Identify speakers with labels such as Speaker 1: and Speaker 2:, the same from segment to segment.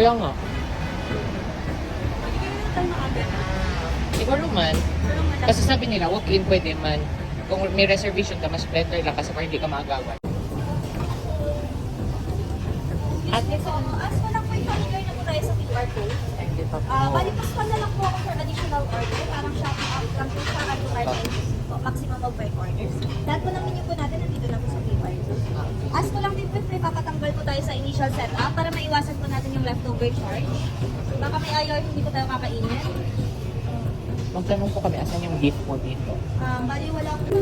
Speaker 1: Kaya nga.
Speaker 2: Tayo na agad.
Speaker 1: Siguro man. Kasi sabi nila, walk-in pwede man. Kung may reservation ka, mas better lang kasi para hindi ka maagawan.
Speaker 2: At so, as mo lang po i-familiar na po tayo sa QR code.
Speaker 1: Hindi pa po.
Speaker 2: Bali, pa na lang po ako for additional order. Parang shopping out lang po sa add to cart and maximum of 5 orders. Lahat po ng menu po natin nandito na po sa QR code. As mo lang din po, papatanggal po tayo sa initial setup para maiwasan po natin yung leftover charge. Baka may ayaw hindi po tayo kakainin.
Speaker 1: Magtanong po kami, asan yung beef po dito?
Speaker 2: Bali, wala po.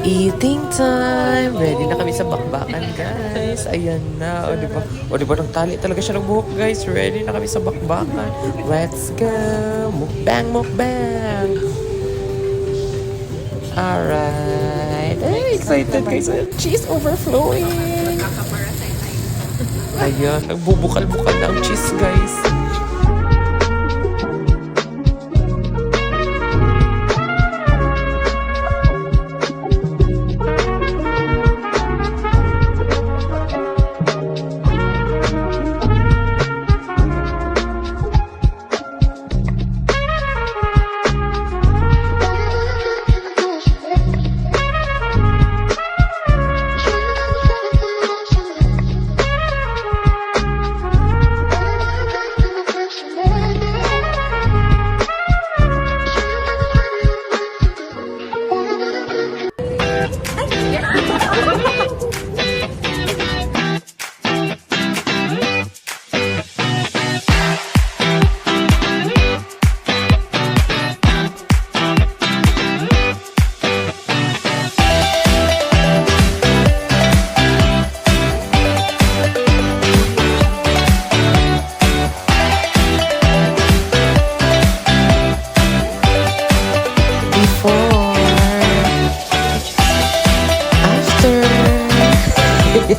Speaker 3: Eating time! Ready na kami sa bakbakan, guys. Ayan na. O, diba nagtali talaga siya ng buhok, guys. Ready na kami sa bakbakan. Let's go! Mukbang, mukbang! Alright. Ay, excited, guys. Cheese overflowing! Ayan, nagbubukal-bukal na ang cheese, guys.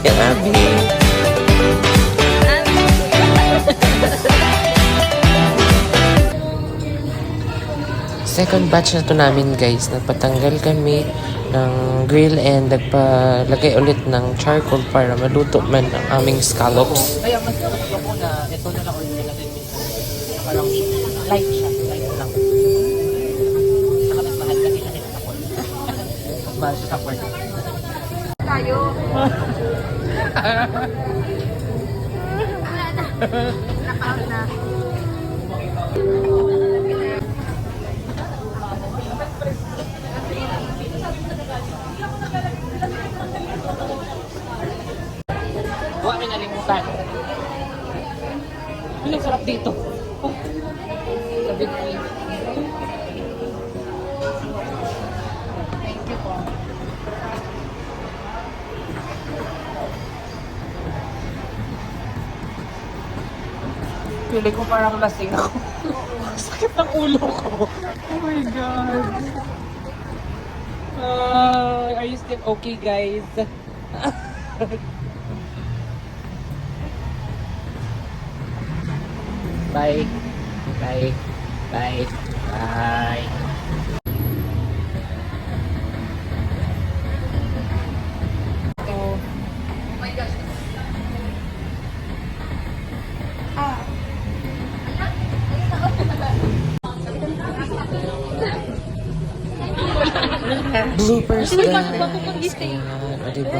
Speaker 3: Abi. Second batch na to namin, guys. Nagpatanggal kami ng grill and nagpalagay ulit ng charcoal para maluto man ang aming scallops.
Speaker 1: Kaya mas gusto ko na ito na lang ulit natin. Parang light siya. Light lang. Saka mas mahal kasi siya nito sa port. Mas mahal siya sa port.
Speaker 2: Tayo. Naka-out na.
Speaker 1: Huwag kami nalimutan. Ang sarap dito. Oh. Sabi ko eh. Thank you po. Pili ko parang lasing ako. Sakit ng ulo ko. Oh my God. Are you still okay, guys? Bye. Bye. Bye. Bye. Oh my gosh.
Speaker 3: Bloopers, guys. Ayan, o, diba?